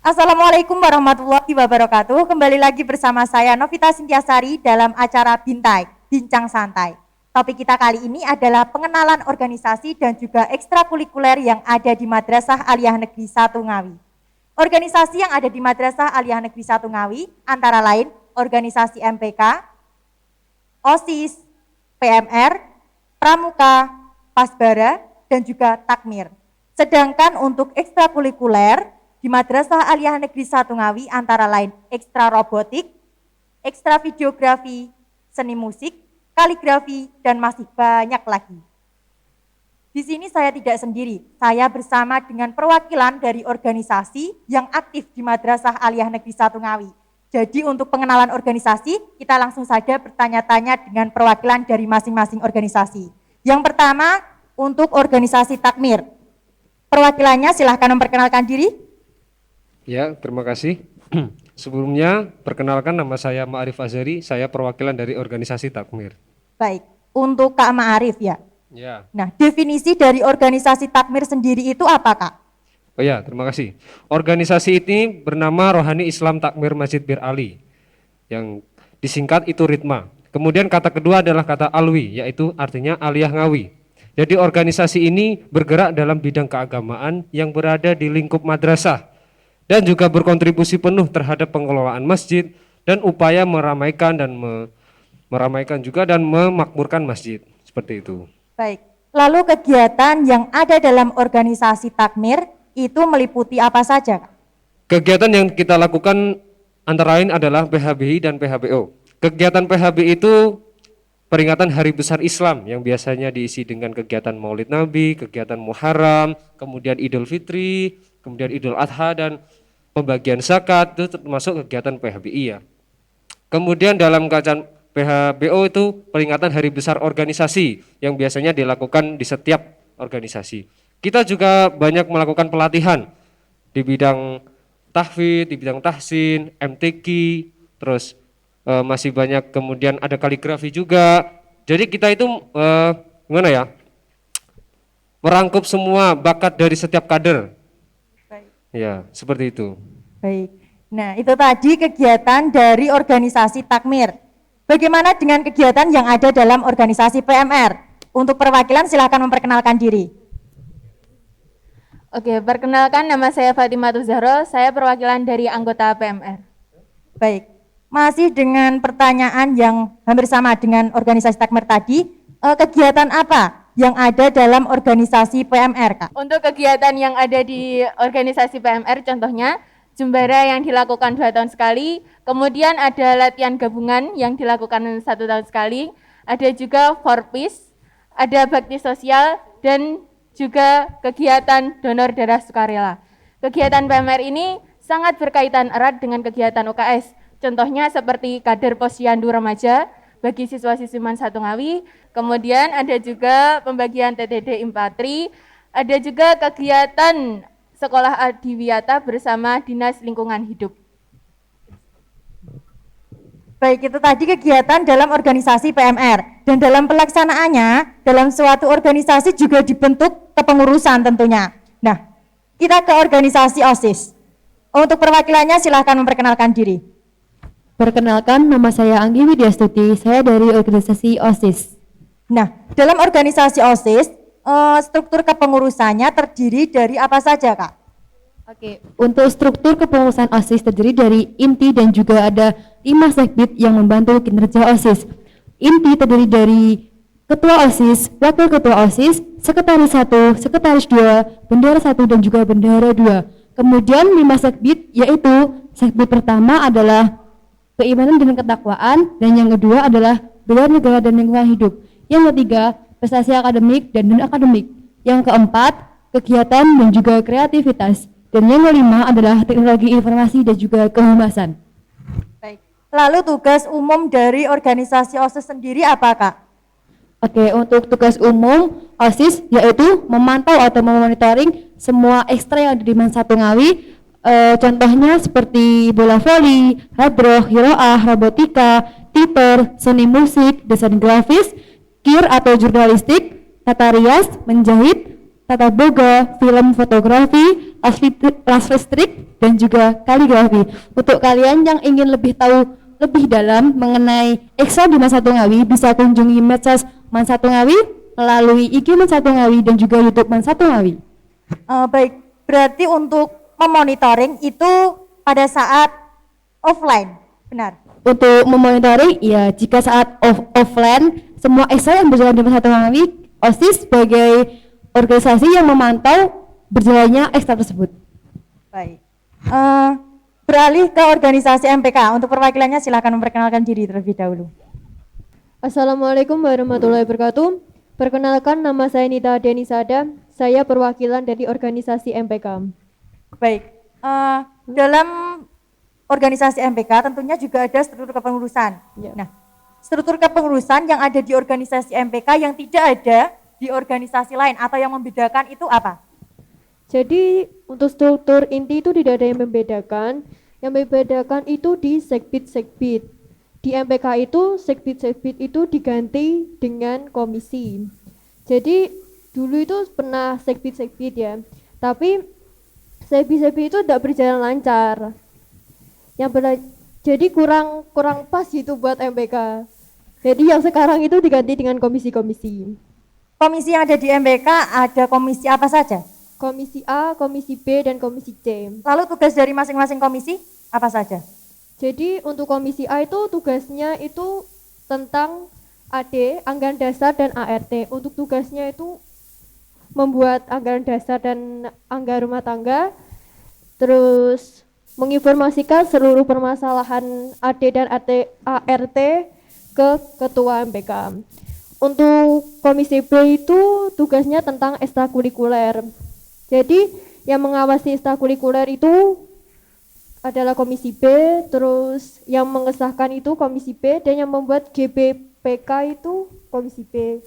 Assalamualaikum warahmatullahi wabarakatuh. Kembali lagi bersama saya Novita Sintiasari dalam acara Bintai, Bincang Santai. Topik kita kali ini adalah pengenalan organisasi dan juga ekstrakurikuler yang ada di Madrasah Aliyah Negeri 1 Ngawi. Organisasi yang ada di Madrasah Aliyah Negeri 1 Ngawi antara lain organisasi MPK, OSIS, PMR, Pramuka, Pasbara, dan juga Takmir. Sedangkan untuk ekstrakurikuler di Madrasah Aliyah Negeri 1 Ngawi antara lain ekstra robotik, ekstra videografi, seni musik, kaligrafi, dan masih banyak lagi. Di sini saya tidak sendiri, saya bersama dengan perwakilan dari organisasi yang aktif di Madrasah Aliyah Negeri 1 Ngawi. Jadi untuk pengenalan organisasi, kita langsung saja bertanya-tanya dengan perwakilan dari masing-masing organisasi. Yang pertama, untuk organisasi Takmir. Perwakilannya silahkan memperkenalkan diri. Ya, terima kasih. Sebelumnya, perkenalkan nama saya Ma'arif Azhari, saya perwakilan dari organisasi Takmir. Baik, untuk Kak Ma'arif ya. Ya. Nah, definisi dari organisasi Takmir sendiri itu apa, Kak? Oh ya, terima kasih. Organisasi ini bernama Rohani Islam Takmir Masjid Bir Ali, yang disingkat itu Ritma. Kemudian kata kedua adalah kata Alwi, yaitu artinya Aliyah Ngawi. Jadi organisasi ini bergerak dalam bidang keagamaan yang berada di lingkup madrasah, dan juga berkontribusi penuh terhadap pengelolaan masjid dan upaya meramaikan juga dan memakmurkan masjid, seperti itu. Baik, lalu kegiatan yang ada dalam organisasi Takmir itu meliputi apa saja? Kegiatan yang kita lakukan antara lain adalah PHBI dan PHBO. Kegiatan PHBI itu peringatan Hari Besar Islam yang biasanya diisi dengan kegiatan Maulid Nabi, kegiatan Muharram, kemudian Idul Fitri, kemudian Idul Adha, dan pembagian zakat, itu termasuk kegiatan PHBI ya. Kemudian dalam kajian PHBO itu peringatan Hari Besar Organisasi yang biasanya dilakukan di setiap organisasi. Kita juga banyak melakukan pelatihan di bidang tahfidz, di bidang tahsin, MTQ, terus masih banyak, kemudian ada kaligrafi juga. Jadi kita itu gimana ya, merangkup semua bakat dari setiap kader. Baik. Ya, seperti itu. Baik, nah itu tadi kegiatan dari organisasi Takmir. Bagaimana dengan kegiatan yang ada dalam organisasi PMR? Untuk perwakilan silahkan memperkenalkan diri. Oke, perkenalkan nama saya Fatimah Zahro, saya perwakilan dari anggota PMR. Baik, masih dengan pertanyaan yang hampir sama dengan organisasi Takmir tadi, kegiatan apa yang ada dalam organisasi PMR, Kak? Untuk kegiatan yang ada di organisasi PMR contohnya Jumbara yang dilakukan 2 tahun sekali, kemudian ada latihan gabungan yang dilakukan 1 tahun sekali, ada juga Forpis, ada bakti sosial, dan juga kegiatan donor darah sukarela. Kegiatan PMR ini sangat berkaitan erat dengan kegiatan UKS, contohnya seperti kader posyandu remaja bagi siswa-siswi Man 1 Ngawi, kemudian ada juga pembagian TTD Impatri, ada juga kegiatan Sekolah Adiwiyata bersama Dinas Lingkungan Hidup. Baik, itu tadi kegiatan dalam organisasi PMR. Dan dalam pelaksanaannya, dalam suatu organisasi juga dibentuk kepengurusan tentunya. Nah, kita ke organisasi OSIS. Untuk perwakilannya silahkan memperkenalkan diri. Perkenalkan, nama saya Anggi Widyastuti, saya dari organisasi OSIS. Nah, dalam organisasi OSIS, struktur kepengurusannya terdiri dari apa saja, Kak? Oke, untuk struktur kepengurusan OSIS terdiri dari inti dan juga ada 5 sekbid yang membantu kinerja OSIS. Inti terdiri dari Ketua OSIS, Wakil Ketua OSIS, Sekretaris 1, Sekretaris 2, Bendahara 1, dan juga Bendahara 2. Kemudian 5 sekbid, yaitu sekbid pertama adalah keimanan dan ketakwaan, dan yang kedua adalah bela negara dan lingkungan hidup. Yang ketiga, prestasi akademik dan non-akademik. Yang keempat, kegiatan dan juga kreativitas. Dan yang kelima adalah teknologi informasi dan juga kehumasan. Baik. Lalu tugas umum dari organisasi OSIS sendiri apa, Kak? Oke, untuk tugas umum OSIS yaitu memantau atau memonitoring semua ekstra yang ada di Man 1 Ngawi. Contohnya seperti bola voli, hadroh, hiroah, robotika, teater, seni musik, desain grafis, kir atau jurnalistik, tata rias, menjahit, tata boga, film fotografi, las listrik, dan juga kaligrafi. Untuk kalian yang ingin lebih tahu lebih dalam mengenai Ekstra di Satu Ngawi, bisa kunjungi medsos Man Satu Ngawi melalui IG Man Satu Ngawi dan juga YouTube Man Satu Ngawi. Baik, berarti untuk memonitoring itu pada saat offline, benar? Untuk memonitoring, ya jika saat offline, semua Ekstra yang berjalan di Man Satu Ngawi, OSIS sebagai organisasi yang memantau berjalannya Ekstra tersebut. Baik. Beralih ke organisasi MPK. Untuk perwakilannya silakan memperkenalkan diri terlebih dahulu. Assalamualaikum warahmatullahi wabarakatuh. Perkenalkan, nama saya Nita Denisada. Saya perwakilan dari organisasi MPK. Baik. Dalam organisasi MPK tentunya juga ada struktur kepengurusan. Ya. Nah, struktur kepengurusan yang ada di organisasi MPK yang tidak ada di organisasi lain atau yang membedakan itu apa? Jadi untuk struktur inti itu tidak ada yang membedakan. Yang membedakan itu di sekbid-sekbid. Di MPK itu sekbid-sekbid itu diganti dengan komisi. Jadi dulu itu pernah sekbid-sekbid ya. Tapi sekbid-sekbid itu tidak berjalan lancar. Jadi kurang pas gitu buat MPK. Jadi yang sekarang itu diganti dengan komisi-komisi. Komisi yang ada di MPK ada komisi apa saja? Komisi A, komisi B, dan komisi C. Lalu tugas dari masing-masing komisi apa saja? Jadi untuk komisi A itu tugasnya itu tentang AD, anggaran dasar dan ART. Untuk tugasnya itu membuat anggaran dasar dan anggaran rumah tangga, terus menginformasikan seluruh permasalahan AD dan ART ke ketua MPK. Untuk komisi B itu tugasnya tentang ekstrakurikuler. Jadi yang mengawasi ekstrakurikuler itu adalah komisi B, terus yang mengesahkan itu komisi B, dan yang membuat GBPK itu komisi B.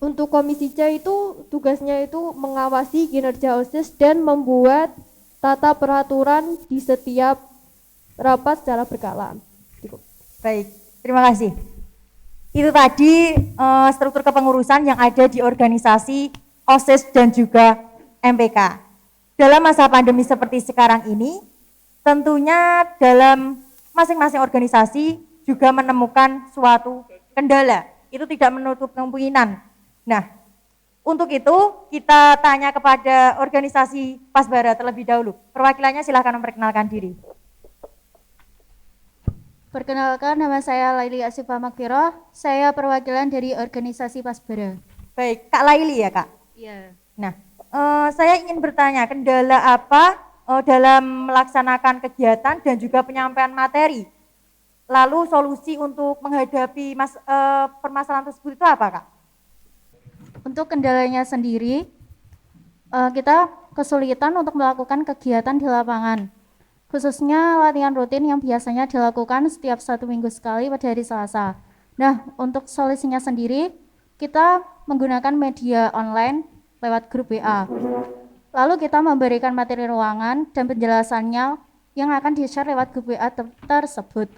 Untuk komisi C itu tugasnya itu mengawasi kinerja OSIS dan membuat tata peraturan di setiap rapat secara berkala. Baik, terima kasih. Itu tadi struktur kepengurusan yang ada di organisasi OSIS dan juga MPK. Dalam masa pandemi seperti sekarang ini, tentunya dalam masing-masing organisasi juga menemukan suatu kendala. Itu tidak menutup kemungkinan. Nah, untuk itu kita tanya kepada organisasi Pasbara terlebih dahulu. Perwakilannya silahkan memperkenalkan diri. Perkenalkan, nama saya Laili Asifah Makfiroh. Saya perwakilan dari organisasi Pasbara. Baik, Kak Laili ya Kak? Iya. Nah, saya ingin bertanya, kendala apa dalam melaksanakan kegiatan dan juga penyampaian materi? Lalu solusi untuk menghadapi permasalahan tersebut itu apa Kak? Untuk kendalanya sendiri, kita kesulitan untuk melakukan kegiatan di lapangan. Khususnya latihan rutin yang biasanya dilakukan setiap 1 minggu sekali pada hari Selasa. Nah, untuk solusinya sendiri, kita menggunakan media online lewat grup WA. Lalu kita memberikan materi ruangan dan penjelasannya yang akan di-share lewat grup WA tersebut.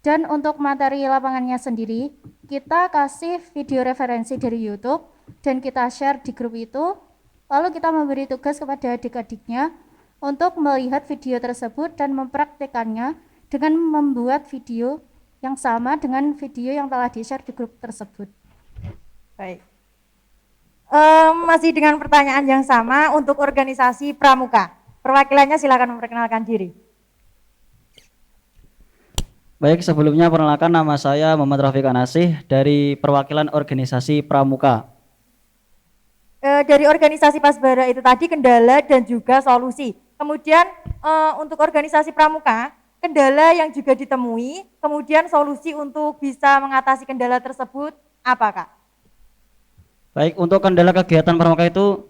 Dan untuk materi lapangannya sendiri, kita kasih video referensi dari YouTube dan kita share di grup itu. Lalu kita memberi tugas kepada adik-adiknya untuk melihat video tersebut dan mempraktekannya dengan membuat video yang sama dengan video yang telah di-share di grup tersebut. Baik. Masih dengan pertanyaan yang sama untuk organisasi Pramuka. Perwakilannya silakan memperkenalkan diri. Baik, sebelumnya perkenalkan, nama saya Muhammad Rafiq Anasih dari perwakilan organisasi Pramuka. Dari organisasi Pasbara itu tadi kendala dan juga solusi. Kemudian untuk organisasi Pramuka, kendala yang juga ditemui, kemudian solusi untuk bisa mengatasi kendala tersebut apa Kak? Baik, untuk kendala kegiatan Pramuka itu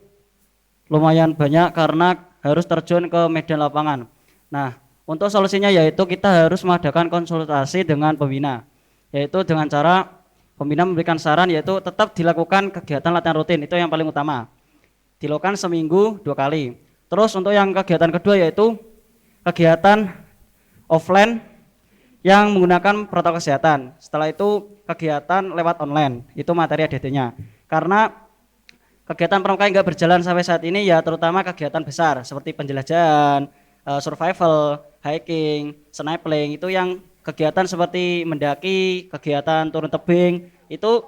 lumayan banyak karena harus terjun ke medan lapangan. Nah, untuk solusinya yaitu kita harus mengadakan konsultasi dengan pembina, yaitu dengan cara pembina memberikan saran yaitu tetap dilakukan kegiatan latihan rutin, itu yang paling utama. Dilakukan seminggu 2 kali. Terus untuk yang kegiatan kedua yaitu kegiatan offline yang menggunakan protokol kesehatan. Setelah itu kegiatan lewat online, itu materi ADT-nya. Karena kegiatan pramuka yang nggak berjalan sampai saat ini ya terutama kegiatan besar seperti penjelajahan, survival, hiking, snorkeling itu yang kegiatan seperti mendaki, kegiatan turun tebing itu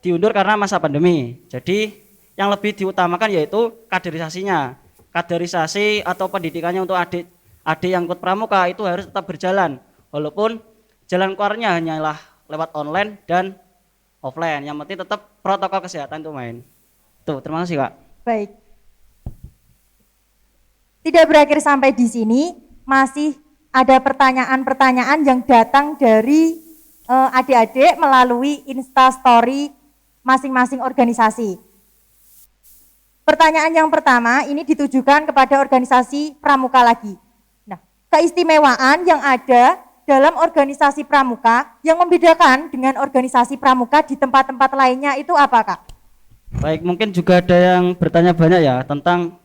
diundur karena masa pandemi. Jadi yang lebih diutamakan yaitu kaderisasinya. Kaderisasi atau pendidikannya untuk adik yang ikut pramuka itu harus tetap berjalan. Walaupun jalan keluarnya hanyalah lewat online dan offline. Yang penting tetap protokol kesehatan itu main. Tuh, terima kasih Kak. Baik. Tidak berakhir sampai di sini, masih ada pertanyaan-pertanyaan yang datang dari adik-adik melalui Instastory masing-masing organisasi. Pertanyaan yang pertama ini ditujukan kepada organisasi pramuka lagi. Nah, keistimewaan yang ada dalam organisasi pramuka yang membedakan dengan organisasi pramuka di tempat-tempat lainnya itu apa, Kak? Baik, mungkin juga ada yang bertanya banyak ya tentang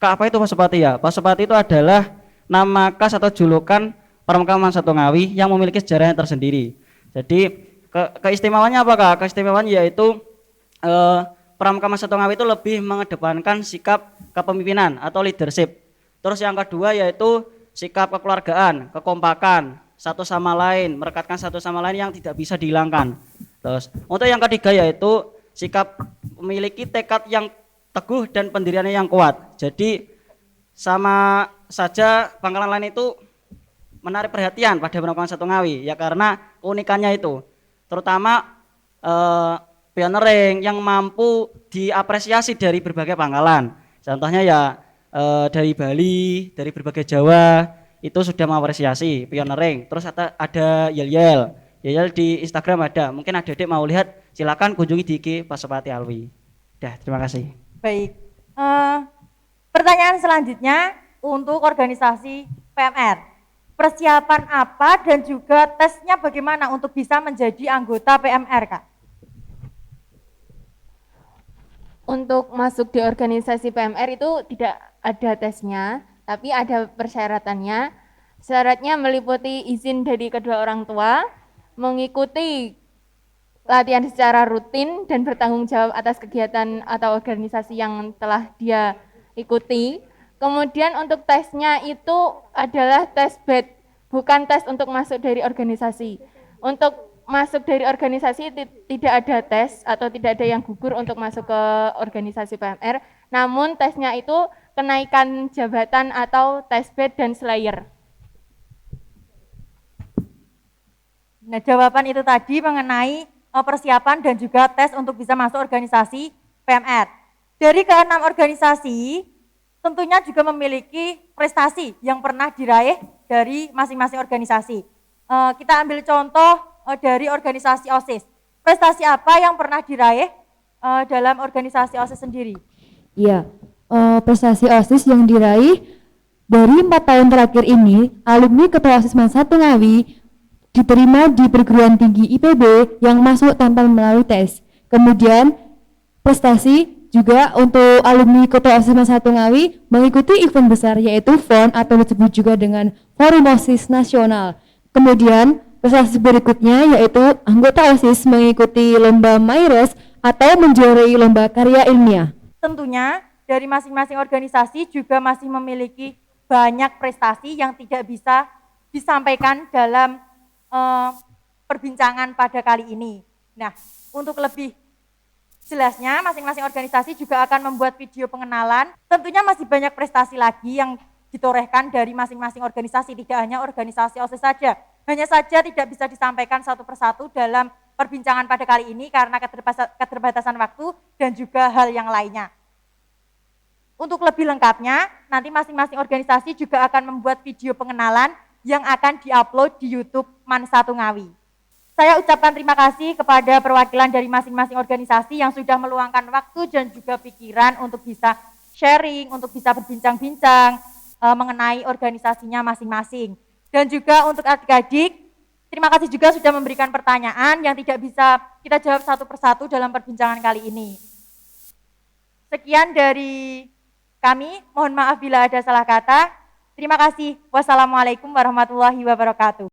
Kak, apa itu Pasopati ya? Pasopati itu adalah nama khas atau julukan pramuka Satu Ngawi yang memiliki sejarahnya tersendiri. Jadi keistimewaannya apa Kak? Keistimewaan yaitu pramuka Satu Ngawi itu lebih mengedepankan sikap kepemimpinan atau leadership. Terus yang kedua yaitu sikap kekeluargaan, kekompakan, satu sama lain, merekatkan satu sama lain yang tidak bisa dihilangkan. Terus untuk yang ketiga yaitu sikap memiliki tekad yang teguh dan pendiriannya yang kuat. Jadi sama saja pangkalan lain itu menarik perhatian pada pramuka Satu Ngawi ya karena keunikannya itu. Terutama pioneering yang mampu diapresiasi dari berbagai pangkalan. Contohnya ya dari Bali, dari berbagai Jawa itu sudah mengapresiasi pioneering. Terus ada Yel-Yel. Yel di Instagram ada. Mungkin adik-adik mau lihat, silakan kunjungi di IG Pasopati Alwi. Dah, terima kasih. Baik. Pertanyaan selanjutnya untuk organisasi PMR. Persiapan apa dan juga tesnya bagaimana untuk bisa menjadi anggota PMR, Kak? Untuk masuk di organisasi PMR itu tidak ada tesnya, tapi ada persyaratannya. Syaratnya meliputi izin dari kedua orang tua, mengikuti latihan secara rutin dan bertanggung jawab atas kegiatan atau organisasi yang telah dia ikuti. Kemudian untuk tesnya itu adalah tes BED, bukan tes untuk masuk dari organisasi. Untuk masuk dari organisasi tidak ada tes atau tidak ada yang gugur untuk masuk ke organisasi PMR, namun tesnya itu kenaikan jabatan atau tes BED dan Slayer. Nah, jawaban itu tadi mengenai persiapan dan juga tes untuk bisa masuk organisasi PMR. Dari ke-6 organisasi, tentunya juga memiliki prestasi yang pernah diraih dari masing-masing organisasi. Kita ambil contoh dari organisasi OSIS. Prestasi apa yang pernah diraih dalam organisasi OSIS sendiri? Iya, prestasi OSIS yang diraih dari 4 tahun terakhir ini, alumni Ketua OSIS Satu Ngawi diterima di perguruan tinggi IPB yang masuk tanpa melalui tes. Kemudian prestasi juga untuk alumni Ketua OSIS Satu Ngawi mengikuti event besar yaitu FON atau disebut juga dengan Forum OSIS Nasional. Kemudian prestasi berikutnya yaitu anggota OSIS mengikuti lomba MyRes atau menjuarai lomba karya ilmiah. Tentunya dari masing-masing organisasi juga masih memiliki banyak prestasi yang tidak bisa disampaikan dalam perbincangan pada kali ini. Nah, untuk lebih jelasnya masing-masing organisasi juga akan membuat video pengenalan. Tentunya masih banyak prestasi lagi yang ditorehkan dari masing-masing organisasi, tidak hanya organisasi OSIS saja. Hanya saja tidak bisa disampaikan satu persatu dalam perbincangan pada kali ini karena keterbatasan waktu dan juga hal yang lainnya. Untuk lebih lengkapnya, nanti masing-masing organisasi juga akan membuat video pengenalan yang akan diupload di YouTube Satu Ngawi. Saya ucapkan terima kasih kepada perwakilan dari masing-masing organisasi yang sudah meluangkan waktu dan juga pikiran untuk bisa sharing, untuk bisa berbincang-bincang mengenai organisasinya masing-masing. Dan juga untuk adik-adik, terima kasih juga sudah memberikan pertanyaan yang tidak bisa kita jawab satu persatu dalam perbincangan kali ini. Sekian dari kami, mohon maaf bila ada salah kata. Terima kasih. Wassalamualaikum warahmatullahi wabarakatuh.